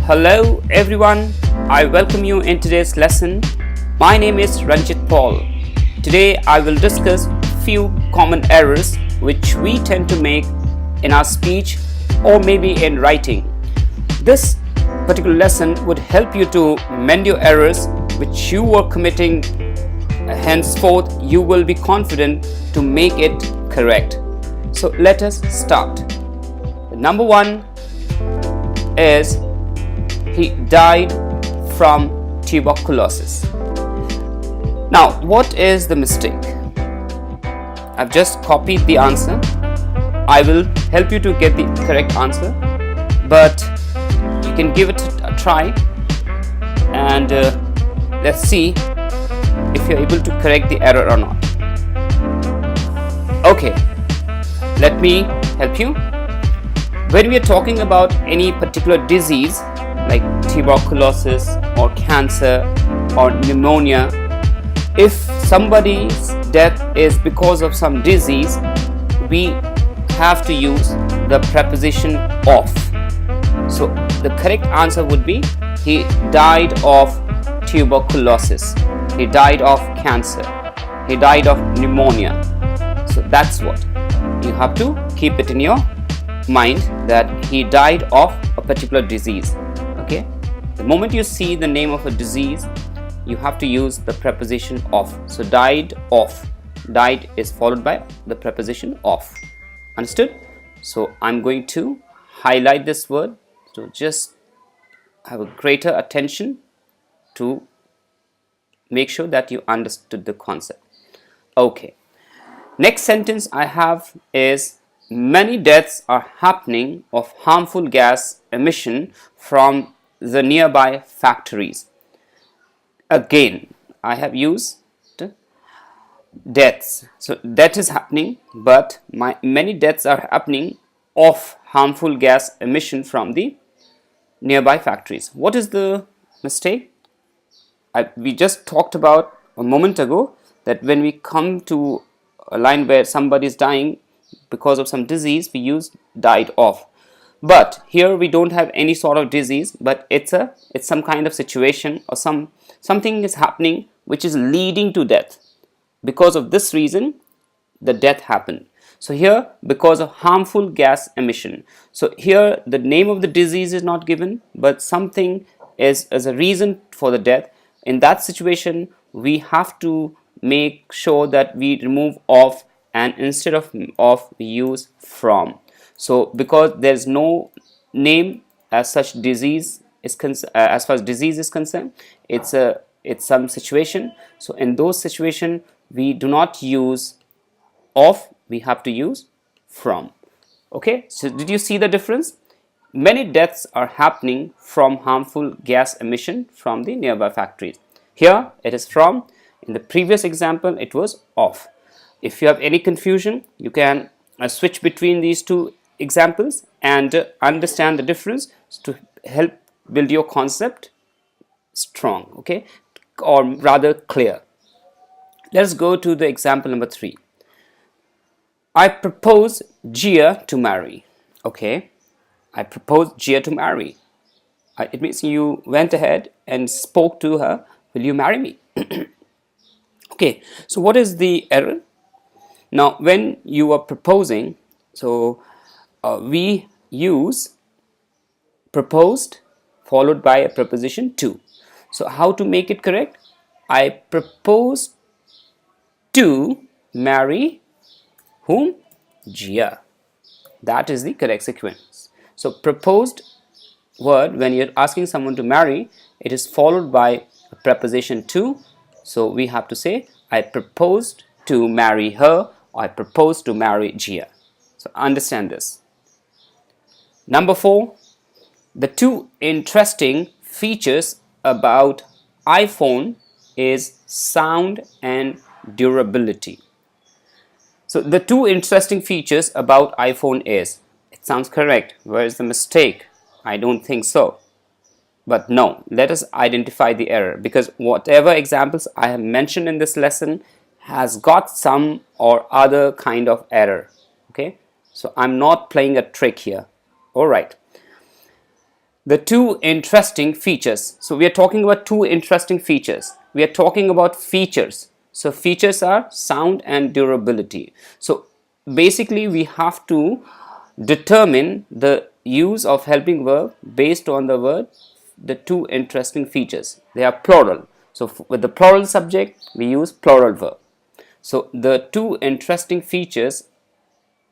Hello everyone, I welcome you in today's lesson. My name is Ranjit Paul. Today I will discuss few common errors which we tend to make in our speech or maybe in writing. This particular lesson would help you to mend your errors which you were committing. Henceforth you will be confident to make it correct. So let us start. Number one is he died from tuberculosis. Now, what is the mistake? I've just copied the answer. I will help you to get the correct answer, but you can give it a try and let's see if you're able to correct the error or not. Okay, let me help you. When we are talking about any particular disease like tuberculosis or cancer or pneumonia, if somebody's death is because of some disease, we have to use the preposition of. So the correct answer would be he died of tuberculosis, he died of cancer, he died of pneumonia. So that's what you have to keep it in your mind, that he died of a particular disease. Okay, the moment you see the name of a disease, you have to use the preposition of. So died of, died is followed by the preposition of. Understood? So I'm going to highlight this word, so just have a greater attention to make sure that you understood the concept. Okay, next sentence I have is many deaths are happening of harmful gas emission from the nearby factories. Again, I have used deaths. So that is happening, but many deaths are happening of harmful gas emission from the nearby factories. What is the mistake? We just talked about a moment ago that when we come to a line where somebody is dying because of some disease, we use died of. But here we don't have any sort of disease, but it's some kind of situation or something is happening which is leading to death. Because of this reason, the death happened. So here, because of harmful gas emission. So here the name of the disease is not given, but something is as a reason for the death. In that situation, we have to make sure that we remove of, and instead of we use from. So because there's no name as such disease is as far as disease is concerned, it's some situation. So in those situations we do not use of, we have to use from. Okay, so did you see the difference? Many deaths are happening from harmful gas emission from the nearby factories. Here it is from. In the previous example it was of. If you have any confusion, you can switch between these two examples and understand the difference to help build your concept strong, okay, or rather clear. Let's go to the example number 3. I propose Gia to marry. Okay, I proposed Gia to marry. It means you went ahead and spoke to her, will you marry me? Okay, so what is the error? Now when you are proposing, so we use proposed followed by a preposition to. So how to make it correct? I propose to marry whom? Gia. That is the correct sequence. So proposed word, when you're asking someone to marry, it is followed by a preposition to. So we have to say I proposed to marry her, or I propose to marry Gia. So understand this. Number 4, the two interesting features about iPhone is sound and durability. So the two interesting features about iPhone is, it sounds correct. Where is the mistake? I don't think so. But no, let us identify the error, because whatever examples I have mentioned in this lesson has got some or other kind of error. Okay, so I'm not playing a trick here. All right. The two interesting features. So we are talking about two interesting features. We are talking about features. So features are sound and durability. So basically we have to determine the use of helping verb based on the word, the two interesting features. They are plural. So with the plural subject, we use plural verb. So the two interesting features,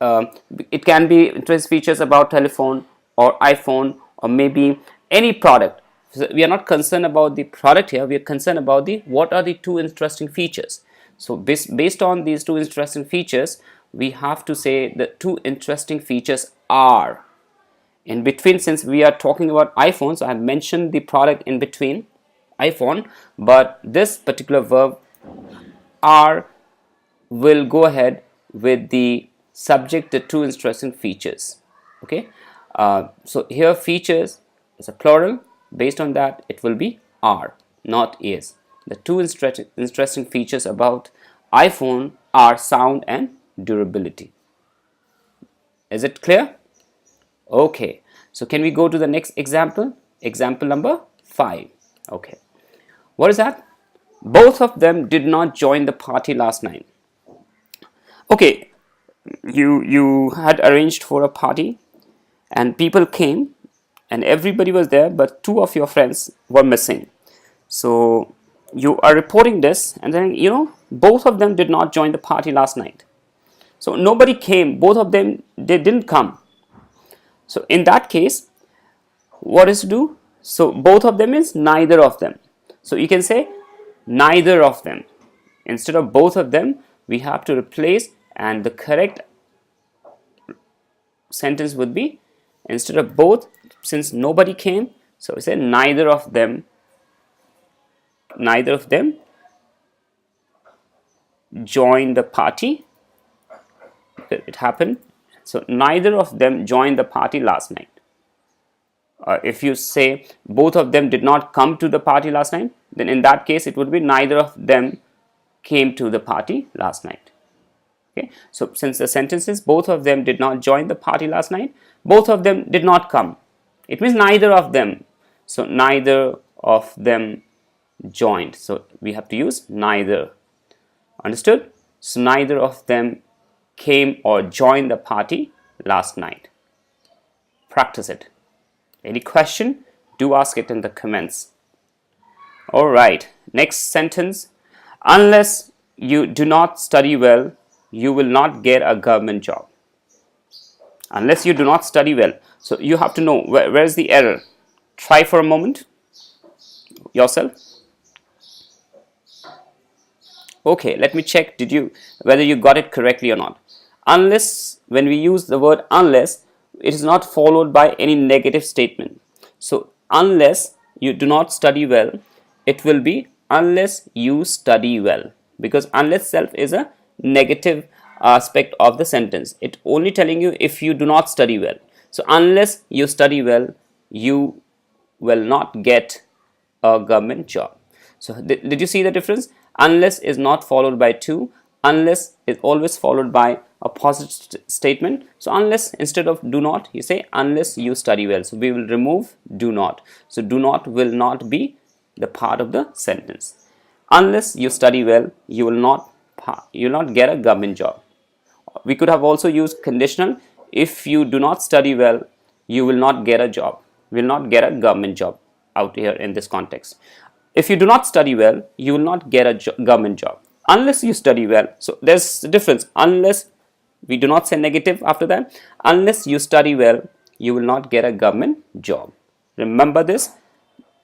it can be interest features about telephone or iPhone or maybe any product. So we are not concerned about the product here, we are concerned about the what are the two interesting features. So based on these two interesting features, we have to say the two interesting features are. In between, since we are talking about iPhone, so I have mentioned the product in between iPhone, but this particular verb are will go ahead with the subject, the two interesting features. Okay, so here features is a plural. Based on that, it will be are, not is. The two interesting features about iPhone are sound and durability. Is it clear? Okay, so can we go to the next example? Example number 5. Okay, what is that? Both of them did not join the party last night. Okay, you had arranged for a party and people came and everybody was there, but two of your friends were missing. So you are reporting this, and then both of them did not join the party last night. So nobody came, both of them, they didn't come. So in that case, what is to do? So both of them is neither of them. So you can say neither of them. Instead of both of them, we have to replace, and the correct sentence would be, instead of both, since nobody came, so we say neither of them joined the party. It happened. So neither of them joined the party last night. If you say both of them did not come to the party last night, then in that case it would be neither of them came to the party last night. Okay, so since the sentence is both of them did not join the party last night, both of them did not come, it means neither of them. So neither of them joined, so we have to use neither. Understood? So neither of them came or joined the party last night. Practice it. Any question? Do ask it in the comments. All right, next sentence. Unless you do not study well, you will not get a government job. Unless you do not study well. So you have to know where is the error. Try for a moment yourself. Okay, let me check whether you got it correctly or not. Unless, when we use the word unless, it is not followed by any negative statement. So unless you do not study well, it will be unless you study well, because unless self is a negative aspect of the sentence. It only telling you if you do not study well. So unless you study well, you will not get a government job. So did you see the difference? Unless is not followed by to. Unless is always followed by a positive statement. So unless, instead of do not, you say unless you study well. So we will remove do not. So do not will not be the part of the sentence. Unless you study well, you will not get a government job. We could have also used conditional. If you do not study well, you will not get a job, will not get a government job out here in this context. If you do not study well, you will not get a government job. Unless you study well. So there's a difference. Unless, we do not say negative after that. Unless you study well, you will not get a government job. Remember this.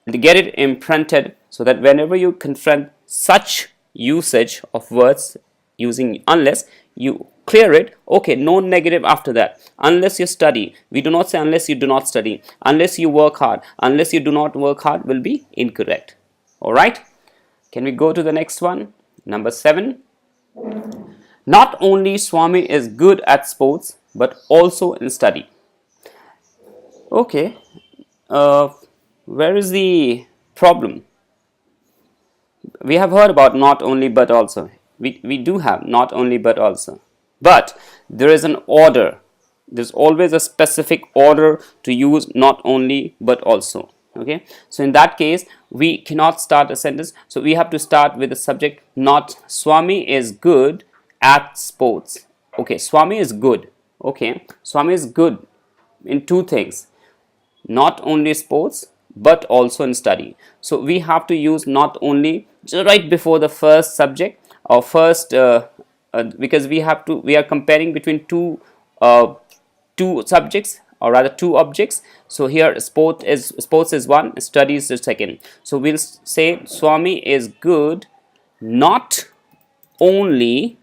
Get it imprinted so that whenever you confront such usage of words using unless, you clear it. Okay, no negative after that. Unless you study, we do not say unless you do not study. Unless you work hard, unless you do not work hard will be incorrect. All right, can we go to the next one? Number 7. Not only Swami is good at sports but also in study. Okay, where is the problem? We have heard about not only but also. We do have not only but also, but there is an order. There's always a specific order to use, not only but also. Okay, so in that case we cannot start a sentence, so we have to start with the subject. Not Swami is good at sports. Okay, Swami is good. Okay, Swami is good in two things, not only sports but also in study. So we have to use not only right before the first subject or first because we are comparing between two subjects, or rather two objects. So here sports is one, studies is the second. So we'll say Swami is good not only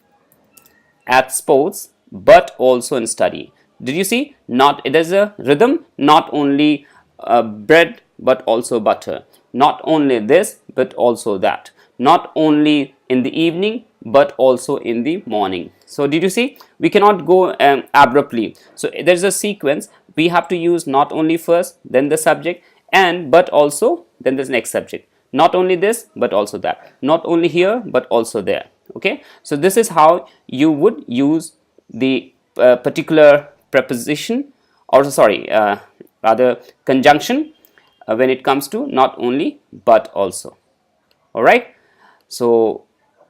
at sports but also in study. Did you see? Not, it is a rhythm. Not only bread but also butter. Not only this but also that. Not only in the evening but also in the morning. So did you see? We cannot go abruptly. So there's a sequence. We have to use not only first, then the subject, and but also, then the next subject. Not only this but also that. Not only here but also there. Okay, so this is how you would use the particular preposition, or sorry, rather conjunction, when it comes to not only but also. All right, so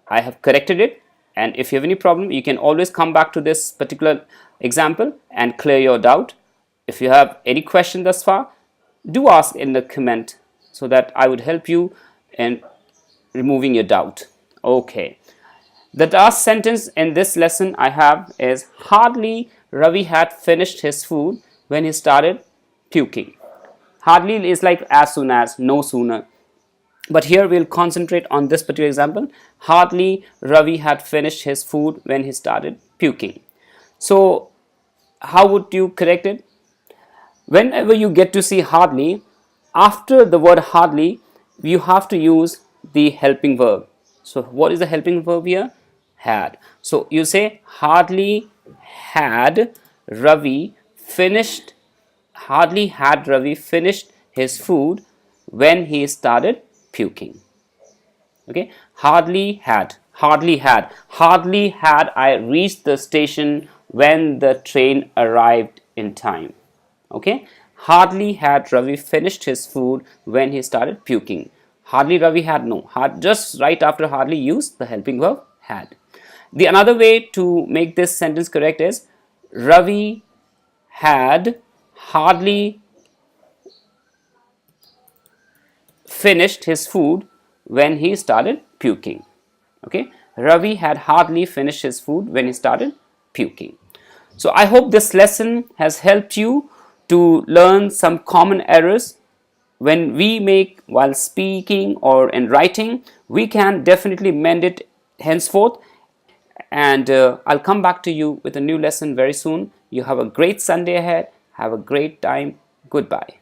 I have corrected it, and if you have any problem you can always come back to this particular example and clear your doubt. If you have any question thus far, do ask in the comment so that I would help you in removing your doubt. Okay, the last sentence in this lesson I have is hardly Ravi had finished his food when he started puking. Hardly is like as soon as, no sooner. But here we'll concentrate on this particular example. Hardly Ravi had finished his food when he started puking. So how would you correct it? Whenever you get to see hardly, after the word hardly, you have to use the helping verb. So what is the helping verb here? Had. So you say hardly had Ravi finished his food when he started puking. Okay, hardly had I reached the station when the train arrived in time. Okay, hardly had Ravi finished his food when he started puking. Hardly Ravi had, no, just right after hardly use the helping verb had. The another way to make this sentence correct is Ravi had hardly finished his food when he started puking. Okay, Ravi had hardly finished his food when he started puking. So I hope this lesson has helped you to learn some common errors when we make while speaking or in writing. We can definitely mend it henceforth, and I'll come back to you with a new lesson very soon. You have a great Sunday ahead. Have a great time. Goodbye.